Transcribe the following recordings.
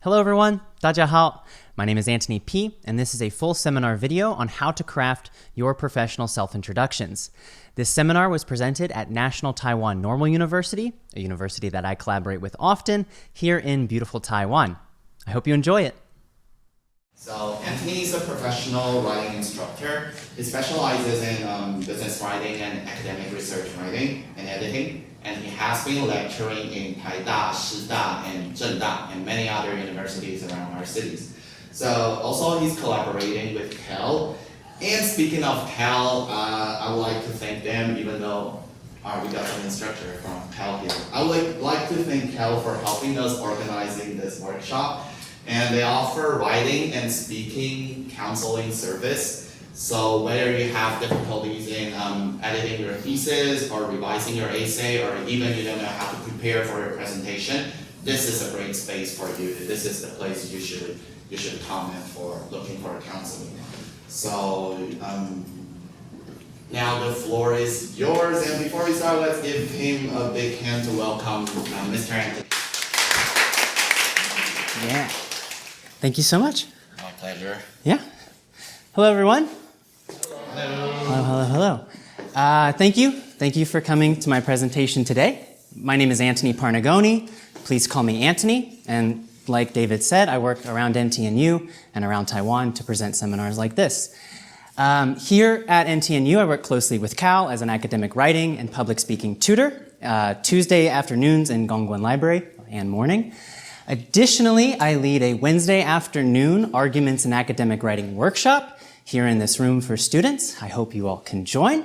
Hello everyone, 大家好. My name is Antony P, and this is a full seminar video on how to craft your professional self-introductions. This seminar was presented at National Taiwan Normal University, a university that I collaborate with often, here in beautiful Taiwan. I hope you enjoy it. So Antony is a professional writing instructor. He specializes in business writing and academic research writing and editing. And he has been lecturing in Taida, Shida, and Zhengda, and many other universities around our cities. So also he's collaborating with Cal. And speaking of Cal, I would like to thank them, even though we got some instructor from Cal here. I would like to thank Cal for helping us organizing this workshop. And they offer writing and speaking counseling service. So whether you have difficulties in editing your thesis or revising your essay, or even you don't know how to prepare for your presentation, this is a great space for you. This is the place you should come in for looking for counseling. So now the floor is yours. And before we start, let's give him a big hand to welcome Mr. Antony. Yeah. Thank you so much. My pleasure. Yeah. Hello, everyone. Hello. Hello. Thank you. Thank you for coming to my presentation today. My name is Antony Parnagoni. Please call me Antony. And like David said, I work around NTNU and around Taiwan to present seminars like this. Here at NTNU, I work closely with Cal as an academic writing and public speaking tutor, Tuesday afternoons in Gongguan Library and morning. Additionally, I lead a Wednesday afternoon arguments in academic writing workshop here in this room for students. I hope you all can join.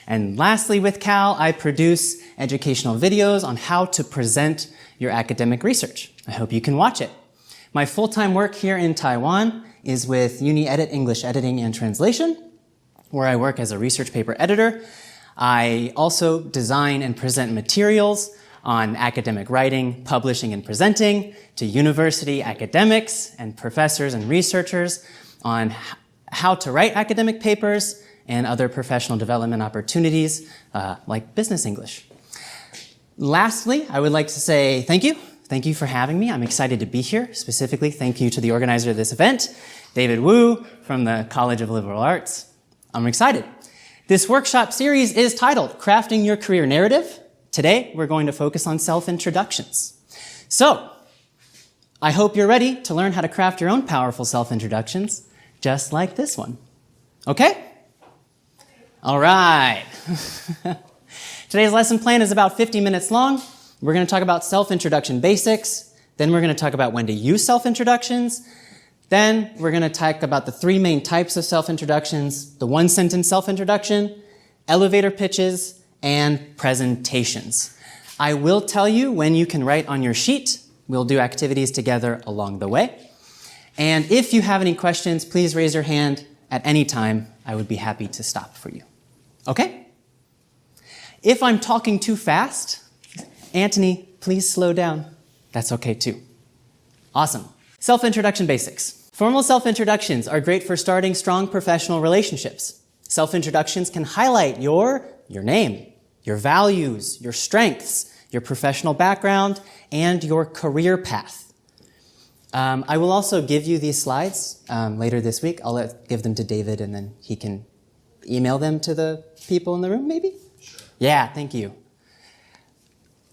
And lastly, with Cal, I produce educational videos on how to present your academic research. I hope you can watch it. My full-time work here in Taiwan is with Uni-edit English Editing and Translation, where I work as a research paper editor. I also design and present materials on academic writing, publishing, and presenting to university academics and professors and researchers on how to write academic papers and other professional development opportunities like business English. Lastly, I would like to say thank you. Thank you for having me. I'm excited to be here. Specifically, thank you to the organizer of this event, David Wu from the College of Liberal Arts. I'm excited. This workshop series is titled Crafting Your Career Narrative. Today, we're going to focus on self-introductions. So, I hope you're ready to learn how to craft your own powerful self-introductions, just like this one. Okay? All right. Today's lesson plan is about 50 minutes long. We're going to talk about self-introduction basics. Then we're going to talk about when to use self-introductions. Then we're going to talk about the three main types of self-introductions, the one-sentence self-introduction, elevator pitches, and presentations. I will tell you when you can write on your sheet. We'll do activities together along the way. And if you have any questions, please raise your hand at any time. I would be happy to stop for you. Okay? If I'm talking too fast, Antony, please slow down. That's okay too. Awesome. Self-introduction basics. Formal self-introductions are great for starting strong professional relationships. Self-introductions can highlight your name, your values, your strengths, your professional background, and your career path. I will also give you these slides later this week. I'll give them to David, and then he can email them to the people in the room, maybe? Sure. Yeah, thank you.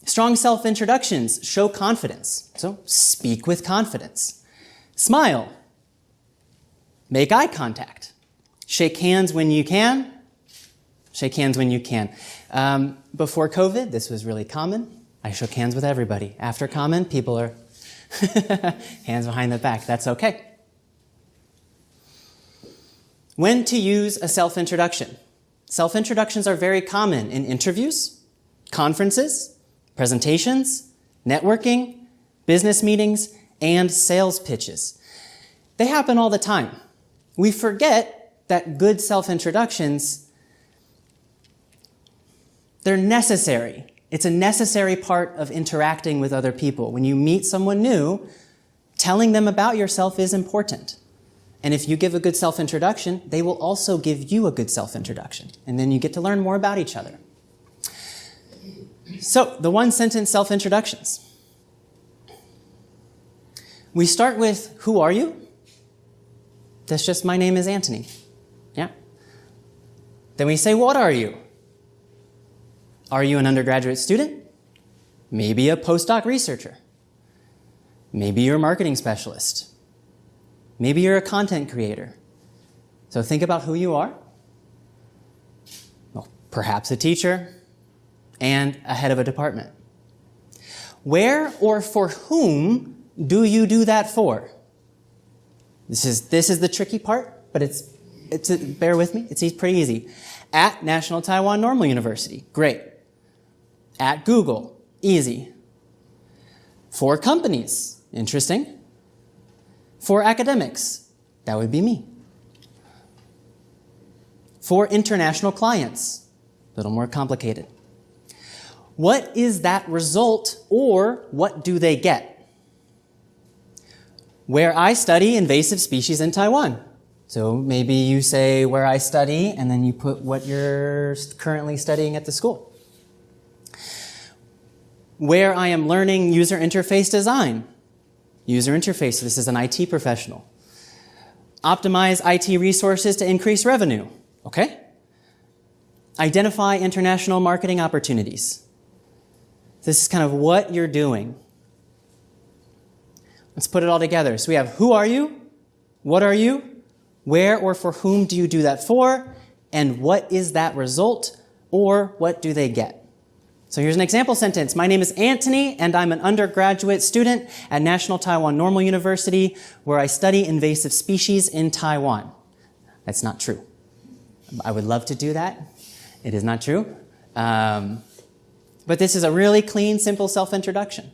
Strong self-introductions show confidence. So speak with confidence. Smile. Make eye contact. Shake hands when you can. Shake hands when you can. Before COVID, this was really common. I shook hands with everybody. After common, people are hands behind the back. That's okay. When to use a self-introduction. Self-introductions are very common in interviews, conferences, presentations, networking, business meetings, and sales pitches. They happen all the time. We forget that good self-introductions, they're necessary. It's a necessary part of interacting with other people. When you meet someone new, telling them about yourself is important. And if you give a good self-introduction, they will also give you a good self-introduction. And then you get to learn more about each other. So, the one-sentence self-introductions. We start with, who are you? That's just, my name is Antony. Yeah. Then we say, what are you? Are you an undergraduate student? Maybe a postdoc researcher. Maybe you're a marketing specialist. Maybe you're a content creator. So think about who you are. Well, perhaps a teacher and a head of a department. Where or for whom do you do that for? This is the tricky part, but bear with me, it's pretty easy. At National Taiwan Normal University, great. At Google, easy. For companies, interesting. For academics, that would be me. For international clients, a little more complicated. What is that result, or what do they get? Where I study invasive species in Taiwan. So maybe you say where I study, and then you put what you're currently studying at the school. Where I am learning user interface design. User interface, this is an IT professional. Optimize IT resources to increase revenue. Okay. Identify international marketing opportunities. This is kind of what you're doing. Let's put it all together. So we have, who are you? What are you? Where or for whom do you do that for? And what is that result? Or what do they get? So here's an example sentence. My name is Antony, and I'm an undergraduate student at National Taiwan Normal University, where I study invasive species in Taiwan. That's not true. I would love to do that. It is not true. But this is a really clean, simple self-introduction.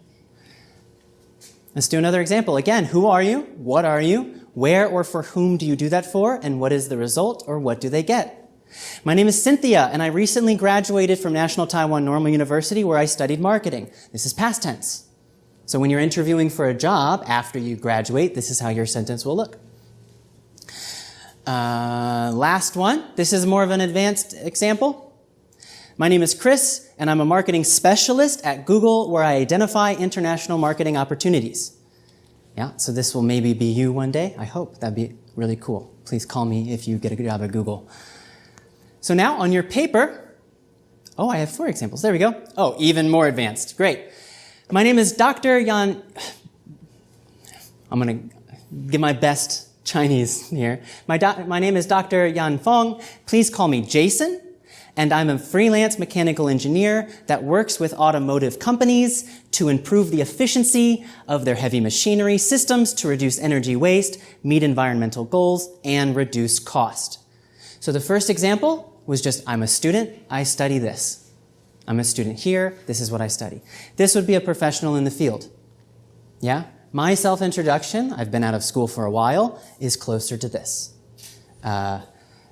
Let's do another example. Again, who are you? What are you? Where or for whom do you do that for? And what is the result, or what do they get? My name is Cynthia, and I recently graduated from National Taiwan Normal University, where I studied marketing. This is past tense. So when you're interviewing for a job after you graduate, this is how your sentence will look. Last one. This is more of an advanced example. My name is Chris, and I'm a marketing specialist at Google, where I identify international marketing opportunities. Yeah, so this will maybe be you one day. I hope. That'd be really cool. Please call me if you get a job at Google. So now on your paper, oh, I have 4 examples. There we go. Oh, even more advanced. Great. My name is Dr. Yan. I'm going to give my best Chinese here. My name is Dr. Yan Feng. Please call me Jason. And I'm a freelance mechanical engineer that works with automotive companies to improve the efficiency of their heavy machinery systems to reduce energy waste, meet environmental goals, and reduce cost. So the first example was just, I'm a student, I study this. I'm a student here, this is what I study. This would be a professional in the field. Yeah? My self-introduction, I've been out of school for a while, is closer to this.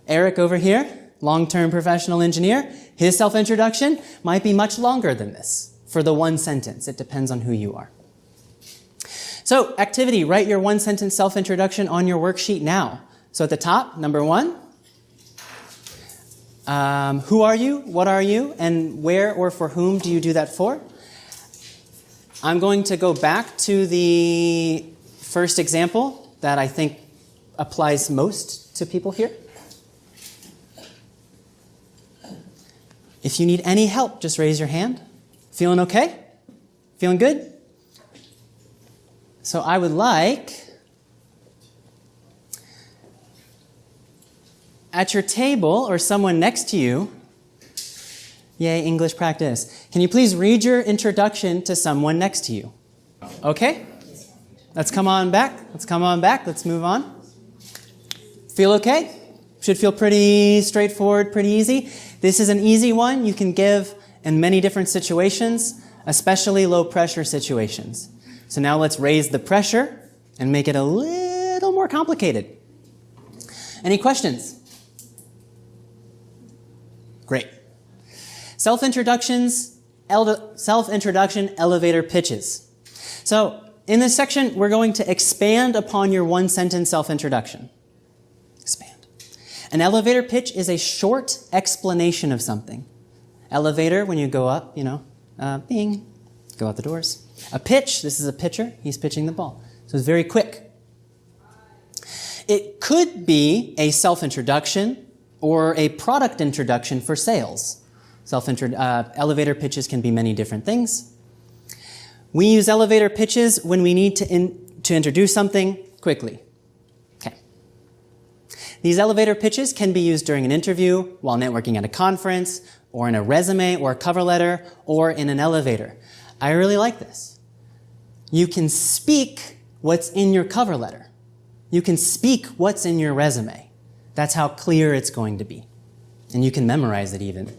Eric over here, long-term professional engineer, his self-introduction might be much longer than this for the one sentence. It depends on who you are. So, activity, write your one-sentence self-introduction on your worksheet now. So at the top, number 1, who are you, what are you, and where or for whom do you do that for? I'm going to go back to the first example that I think applies most to people here. If you need any help, just raise your hand. Feeling okay? Feeling good? So I would like, at your table or someone next to you, yay, English practice. Can you please read your introduction to someone next to you? Okay? Let's come on back. Let's move on. Feel okay? Should feel pretty straightforward, pretty easy. This is an easy one you can give in many different situations, especially low-pressure situations. So now let's raise the pressure and make it a little more complicated. Any questions? Great. Self-introduction, elevator pitches. So in this section, we're going to expand upon your one-sentence self-introduction. Expand. An elevator pitch is a short explanation of something. Elevator, when you go up, bing, go out the doors. A pitch, this is a pitcher, he's pitching the ball. So it's very quick. It could be a self-introduction or a product introduction for sales. Elevator pitches can be many different things. We use elevator pitches when we need to introduce something quickly. Okay. These elevator pitches can be used during an interview, while networking at a conference, or in a resume or a cover letter, or in an elevator. I really like this. You can speak what's in your cover letter. You can speak what's in your resume. That's how clear it's going to be. And you can memorize it even.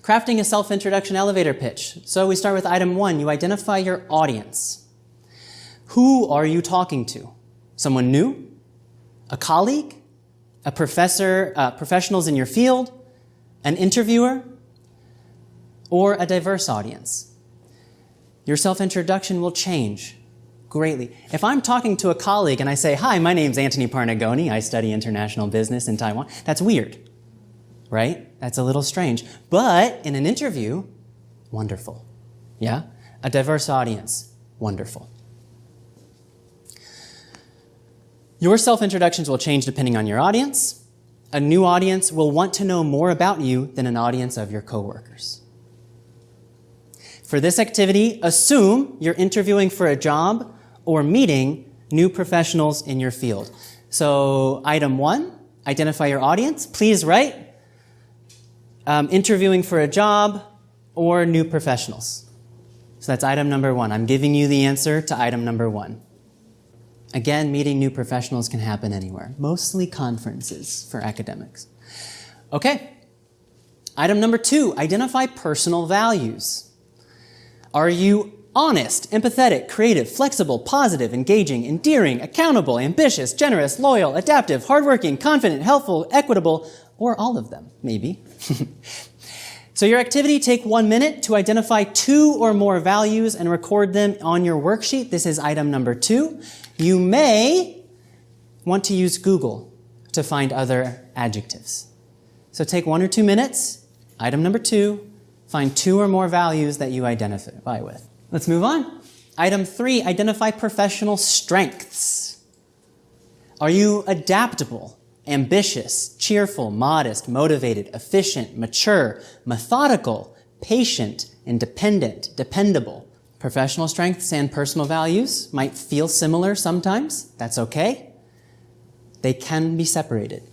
Crafting a self-introduction elevator pitch. So we start with item 1. You identify your audience. Who are you talking to? Someone new? A colleague? A professor? Professionals in your field? An interviewer? Or a diverse audience? Your self-introduction will change greatly. If I'm talking to a colleague and I say, "Hi, my name's Antony Parnagoni. I study international business in Taiwan," that's weird, right? That's a little strange. But in an interview, wonderful. Yeah? A diverse audience, wonderful. Your self-introductions will change depending on your audience. A new audience will want to know more about you than an audience of your coworkers. For this activity, assume you're interviewing for a job or meeting new professionals in your field. So item 1, identify your audience. Please write interviewing for a job or new professionals. So that's item number 1. I'm giving you the answer to item number 1. Again, meeting new professionals can happen anywhere, mostly conferences for academics. Okay. Item number 2, identify personal values. Are you honest, empathetic, creative, flexible, positive, engaging, endearing, accountable, ambitious, generous, loyal, adaptive, hardworking, confident, helpful, equitable, or all of them, maybe? So your activity, take 1 minute to identify 2 or more values and record them on your worksheet. This is item number 2. You may want to use Google to find other adjectives. So take 1 or 2 minutes, item number 2, find 2 or more values that you identify with. Let's move on. Item 3, identify professional strengths. Are you adaptable, ambitious, cheerful, modest, motivated, efficient, mature, methodical, patient, independent, dependable? Professional strengths and personal values might feel similar sometimes. That's okay. They can be separated.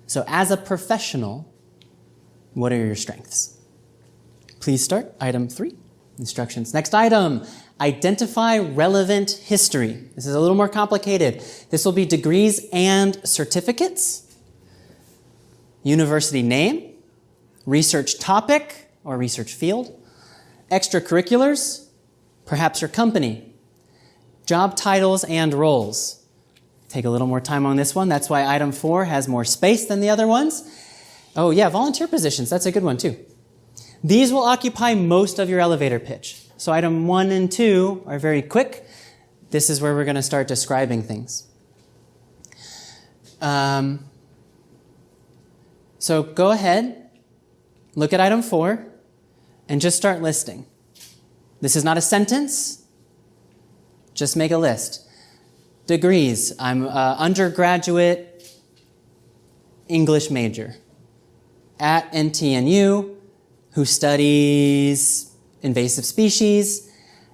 So as a professional, what are your strengths? Please start. Item 3, instructions. Next item, identify relevant history. This is a little more complicated. This will be degrees and certificates, university name, research topic or research field, extracurriculars, perhaps your company, job titles and roles. Take a little more time on this one. That's why item 4 has more space than the other ones. Oh yeah, volunteer positions. That's a good one too. These will occupy most of your elevator pitch. So item 1 and 2 are very quick. This is where we're going to start describing things. So go ahead, look at item 4, and just start listing. This is not a sentence. Just make a list. Degrees. I'm an undergraduate English major at NTNU who studies invasive species.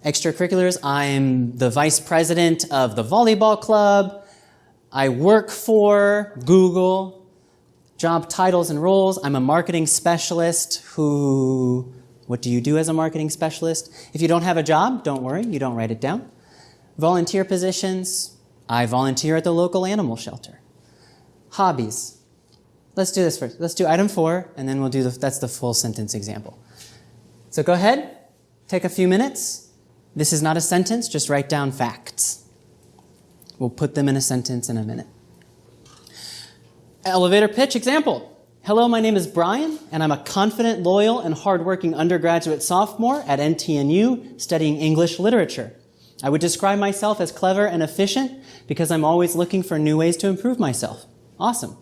Extracurriculars, I'm the vice president of the volleyball club. I work for Google. Job titles and roles, I'm a marketing specialist who... What do you do as a marketing specialist? If you don't have a job, don't worry, you don't write it down. Volunteer positions, I volunteer at the local animal shelter. Hobbies. Let's do this first. Let's do item 4, and then we'll do that's the full sentence example. So go ahead, take a few minutes. This is not a sentence, just write down facts. We'll put them in a sentence in a minute. Elevator pitch example. Hello, my name is Brian, and I'm a confident, loyal, and hardworking undergraduate sophomore at NTNU studying English literature. I would describe myself as clever and efficient because I'm always looking for new ways to improve myself. Awesome.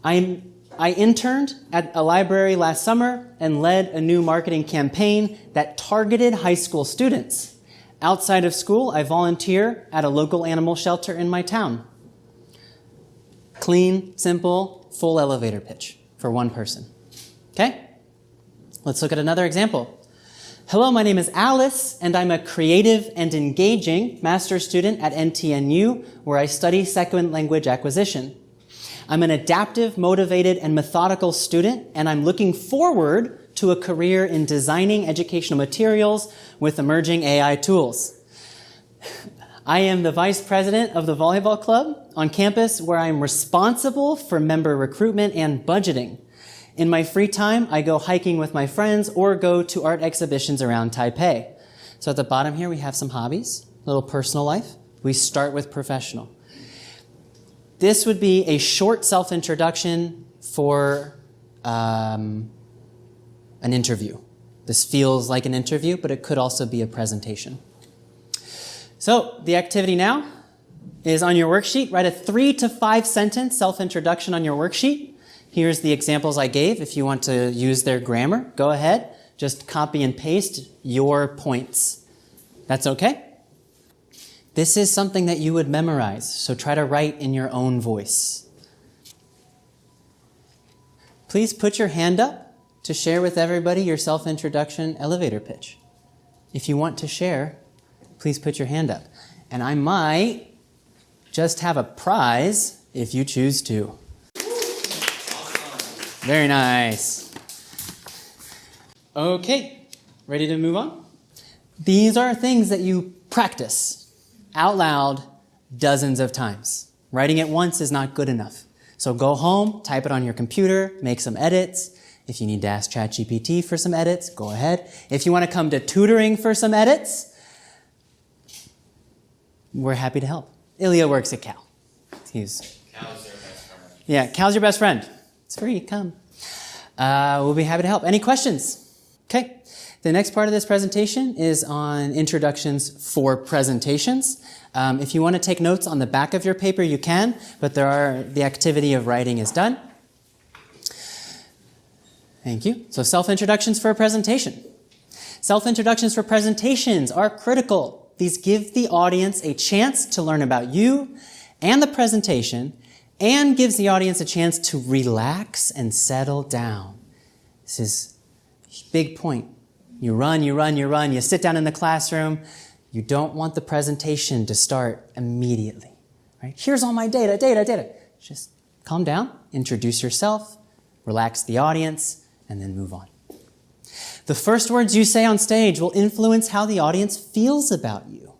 I interned at a library last summer and led a new marketing campaign that targeted high school students. Outside of school, I volunteer at a local animal shelter in my town. Clean, simple, full elevator pitch for one person. Okay? Let's look at another example. Hello, my name is Alice, and I'm a creative and engaging master's student at NTNU, where I study second language acquisition. I'm an adaptive, motivated, and methodical student, and I'm looking forward to a career in designing educational materials with emerging AI tools. I am the vice president of the volleyball club on campus, where I'm responsible for member recruitment and budgeting. In my free time, I go hiking with my friends or go to art exhibitions around Taipei. So at the bottom here, we have some hobbies, a little personal life. We start with professional. This would be a short self-introduction for an interview. This feels like an interview, but it could also be a presentation. So the activity now is on your worksheet. Write a 3 to 5 sentence self-introduction on your worksheet. Here's the examples I gave. If you want to use their grammar, go ahead. Just copy and paste your points. That's okay. This is something that you would memorize, so try to write in your own voice. Please put your hand up to share with everybody your self-introduction elevator pitch. If you want to share, please put your hand up. And I might just have a prize if you choose to. Very nice. Okay, ready to move on? These are things that you practice out loud dozens of times. Writing it once is not good enough. So go home, type it on your computer, make some edits. If you need to ask ChatGPT for some edits, go ahead. If you want to come to tutoring for some edits, we're happy to help. Ilya works at Cal. Cal's your best friend. Yeah, Cal's your best friend. It's free, come. We'll be happy to help. Any questions? Okay. The next part of this presentation is on introductions for presentations. If you want to take notes on the back of your paper, you can, but the activity of writing is done. Thank you. So self-introductions for a presentation. Self-introductions for presentations are critical. These give the audience a chance to learn about you and the presentation, and gives the audience a chance to relax and settle down. This is a big point. You run, you sit down in the classroom. You don't want the presentation to start immediately. Right? Here's all my data. Just calm down, introduce yourself, relax the audience, and then move on. The first words you say on stage will influence how the audience feels about you.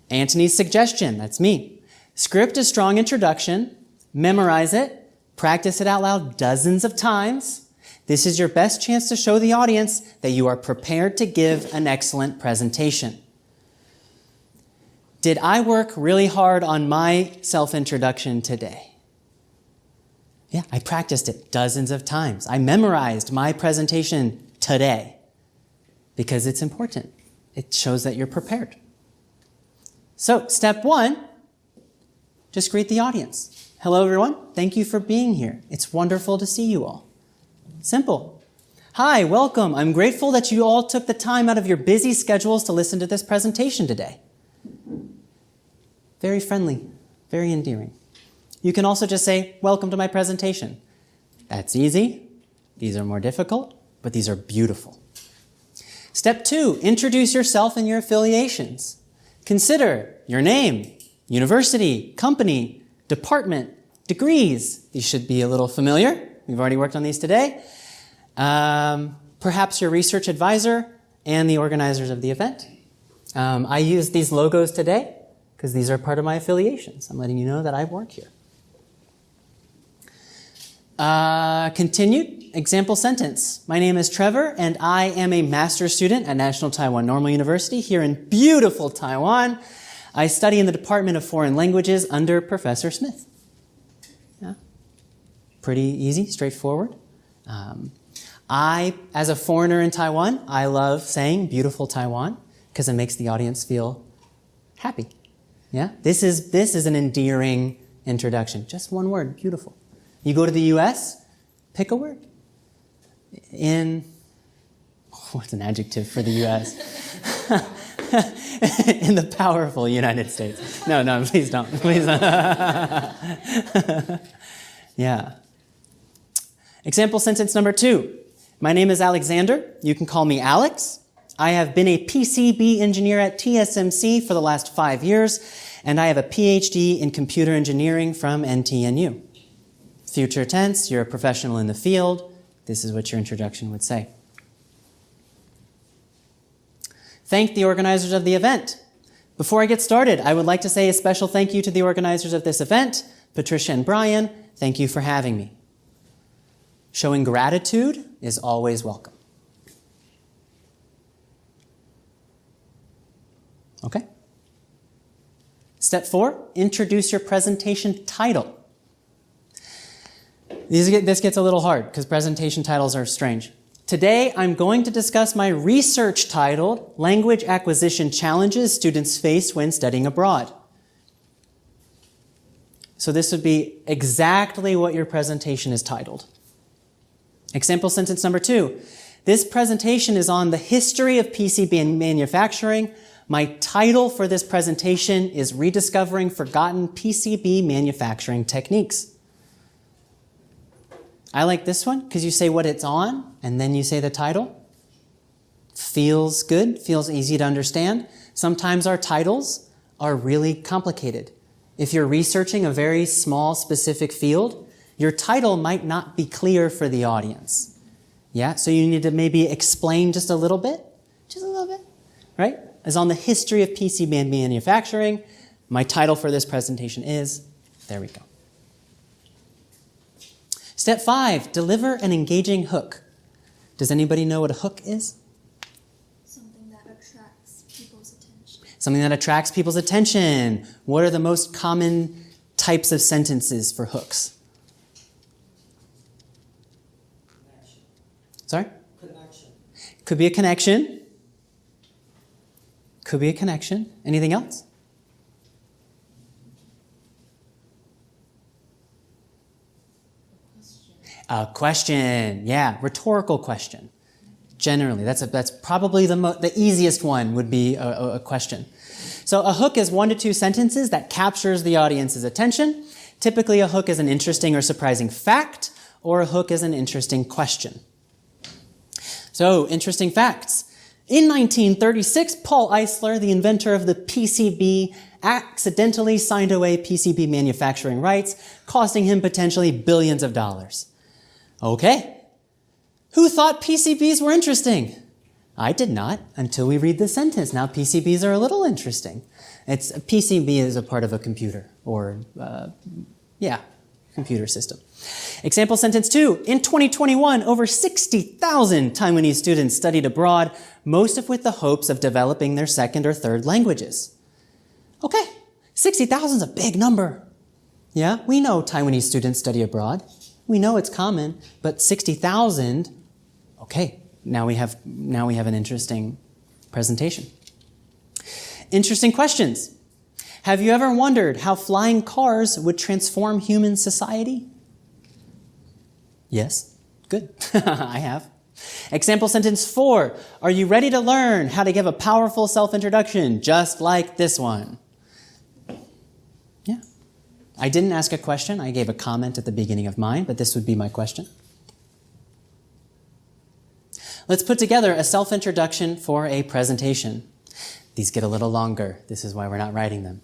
Antony's suggestion, that's me. Script a strong introduction, memorize it, practice it out loud dozens of times. This is your best chance to show the audience that you are prepared to give an excellent presentation. Did I work really hard on my self-introduction today? Yeah, I practiced it dozens of times. I memorized my presentation today because it's important. It shows that you're prepared. So, step 1, just greet the audience. Hello, everyone. Thank you for being here. It's wonderful to see you all. Simple. Hi, welcome. I'm grateful that you all took the time out of your busy schedules to listen to this presentation today. Very friendly, very endearing. You can also just say, welcome to my presentation. That's easy. These are more difficult, but these are beautiful. Step 2, introduce yourself and your affiliations. Consider your name, university, company, department, degrees. These should be a little familiar. We've already worked on these today. Perhaps your research advisor and the organizers of the event. I used these logos today because these are part of my affiliations. I'm letting you know that I work here. Continued example sentence. My name is Trevor, and I am a master's student at National Taiwan Normal University here in beautiful Taiwan. I study in the Department of Foreign Languages under Professor Smith. Yeah. Pretty easy, straightforward. As a foreigner in Taiwan, I love saying beautiful Taiwan because it makes the audience feel happy. Yeah. This is an endearing introduction. Just one word, beautiful. You go to the US, pick a word. what's an adjective for the U.S.? In the powerful United States. No, please don't. Please don't. Yeah. Example sentence number 2. My name is Alexander. You can call me Alex. I have been a PCB engineer at TSMC for the last 5 years, and I have a PhD in computer engineering from NTNU. Future tense, you're a professional in the field. This is what your introduction would say. Thank the organizers of the event. Before I get started, I would like to say a special thank you to the organizers of this event, Patricia and Brian. Thank you for having me. Showing gratitude is always welcome. Okay? Step 4, introduce your presentation title. This gets a little hard because presentation titles are strange. Today, I'm going to discuss my research titled Language Acquisition Challenges Students Face When Studying Abroad. So this would be exactly what your presentation is titled. Example sentence number 2. This presentation is on the history of PCB manufacturing. My title for this presentation is Rediscovering Forgotten PCB Manufacturing Techniques. I like this one because you say what it's on and then you say the title. Feels good, feels easy to understand. Sometimes our titles are really complicated. If you're researching a very small specific field, your title might not be clear for the audience. Yeah, so you need to maybe explain just a little bit, right? As on the history of PCB manufacturing, my title for this presentation is, there we go. Step 5, deliver an engaging hook. Does anybody know what a hook is? Something that attracts people's attention. Something that attracts people's attention. What are the most common types of sentences for hooks? Connection. Sorry? Connection. Could be a connection. Could be a connection. Anything else? A question, yeah, rhetorical question. Generally, that's probably the easiest one would be a question. So a hook is 1 to 2 sentences that captures the audience's attention. Typically, a hook is an interesting or surprising fact, or a hook is an interesting question. So, interesting facts. In 1936, Paul Eisler, the inventor of the PCB, accidentally signed away PCB manufacturing rights, costing him potentially billions of dollars. Okay. Who thought PCBs were interesting? I did not until we read the sentence. Now PCBs are a little interesting. PCB is a part of a computer or, computer system. Example sentence 2. In 2021, over 60,000 Taiwanese students studied abroad, most of with the hopes of developing their second or third languages. Okay. 60,000 is a big number. Yeah, we know Taiwanese students study abroad. We know it's common, but 60,000, okay, now we have an interesting presentation. Interesting questions. Have you ever wondered how flying cars would transform human society? Yes, good, I have. Example sentence 4, are you ready to learn how to give a powerful self-introduction just like this one? Yeah. I didn't ask a question. I gave a comment at the beginning of mine, but this would be my question. Let's put together a self-introduction for a presentation. These get a little longer. This is why we're not writing them.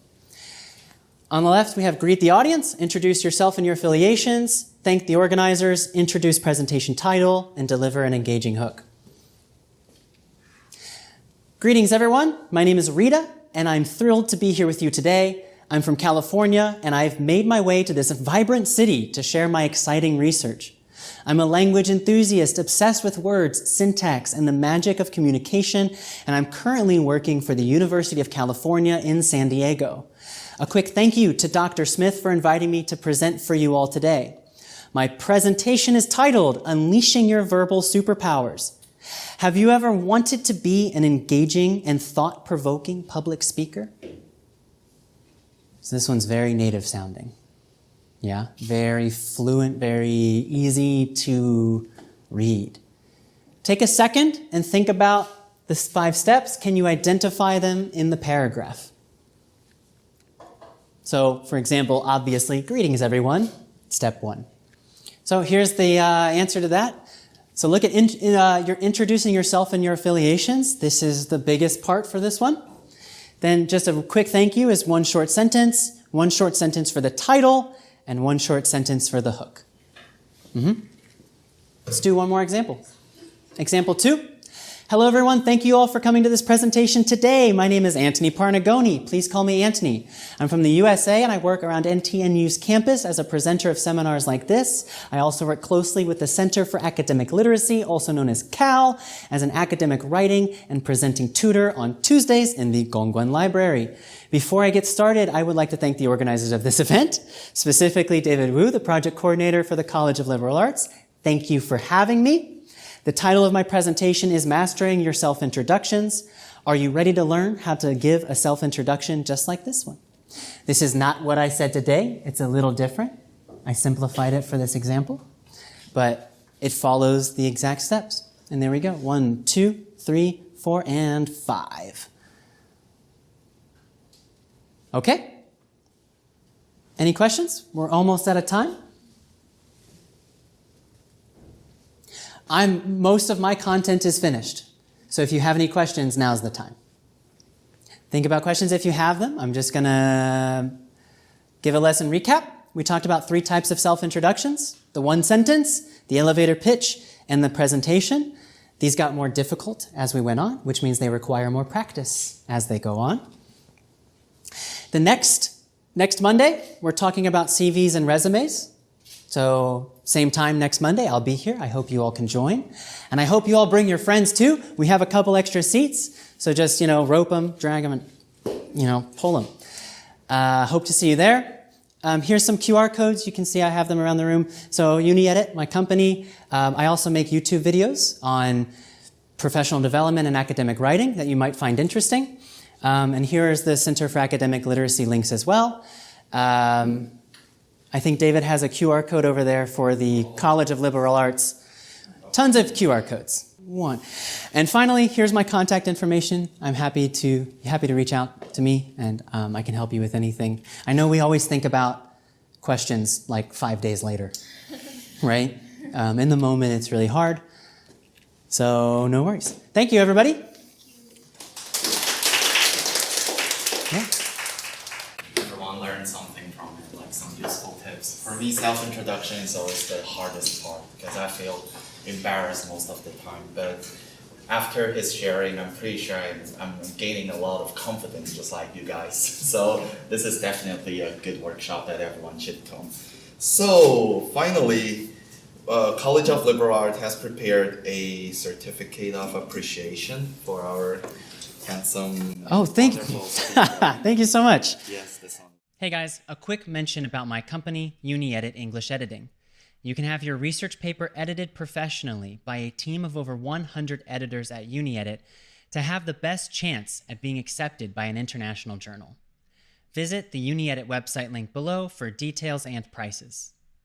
On the left, we have greet the audience, introduce yourself and your affiliations, thank the organizers, introduce presentation title, and deliver an engaging hook. Greetings, everyone. My name is Rita, and I'm thrilled to be here with you today. I'm from California, and I've made my way to this vibrant city to share my exciting research. I'm a language enthusiast obsessed with words, syntax, and the magic of communication, and I'm currently working for the University of California in San Diego. A quick thank you to Dr. Smith for inviting me to present for you all today. My presentation is titled, Unleashing Your Verbal Superpowers. Have you ever wanted to be an engaging and thought-provoking public speaker? So this one's very native sounding. Yeah, very fluent, very easy to read. take a second and think about the 5 steps. Can you identify them in the paragraph? So, for example, obviously, greetings everyone, step 1. So here's the answer to that. So look at you're introducing yourself and your affiliations. This is the biggest part for this one. Then just a quick thank you is 1 short sentence for the title, and 1 short sentence for the hook. Let's do one more example. Example 2. Hello everyone, thank you all for coming to this presentation today. My name is Antony Parnagoni. Please call me Antony. I'm from the USA and I work around NTNU's campus as a presenter of seminars like this. I also work closely with the Center for Academic Literacy, also known as CAL, as an academic writing and presenting tutor on Tuesdays in the Gongguan Library. Before I get started, I would like to thank the organizers of this event, specifically David Wu, the project coordinator for the College of Liberal Arts. Thank you for having me. The title of my presentation is Mastering Your Self-Introductions. Are you ready to learn how to give a self-introduction just like this one? This is not what I said today. It's a little different. I simplified it for this example, but it follows the exact steps. And there we go. 1, 2, 3, 4, and 5. Okay? Any questions? We're almost out of time. Most of my content is finished. So if you have any questions, now's the time. Think about questions if you have them. I'm just going to give a lesson recap. We talked about 3 types of self-introductions: the 1 sentence, the elevator pitch, and the presentation. These got more difficult as we went on, which means they require more practice as they go on. The next Monday, we're talking about CVs and resumes. So same time next Monday, I'll be here. I hope you all can join. And I hope you all bring your friends too. We have a couple extra seats. So just, rope them, drag them, and, pull them. Hope to see you there. Here's some QR codes. You can see I have them around the room. So Uni-edit, my company. I also make YouTube videos on professional development and academic writing that you might find interesting. And here is the Center for Academic Literacy links as well. I think David has a QR code over there for the College of Liberal Arts. Tons of QR codes. 1. And finally, here's my contact information. I'm happy to reach out to me, and I can help you with anything. I know we always think about questions like 5 days later, right? In the moment, it's really hard. So no worries. Thank you, everybody. Yeah. Everyone learned something from it, like some useful tips. For me, self-introduction is always the hardest part because I feel embarrassed most of the time. But after his sharing, I'm pretty sure I'm gaining a lot of confidence, just like you guys. So this is definitely a good workshop that everyone should come. So finally, College of Liberal Arts has prepared a certificate of appreciation for our handsome. Oh, thank you. Thank you so much. Yes, this one. Hey guys, a quick mention about my company, Uni-edit English Editing. You can have your research paper edited professionally by a team of over 100 editors at Uni-edit to have the best chance at being accepted by an international journal. Visit the Uni-edit website link below for details and prices.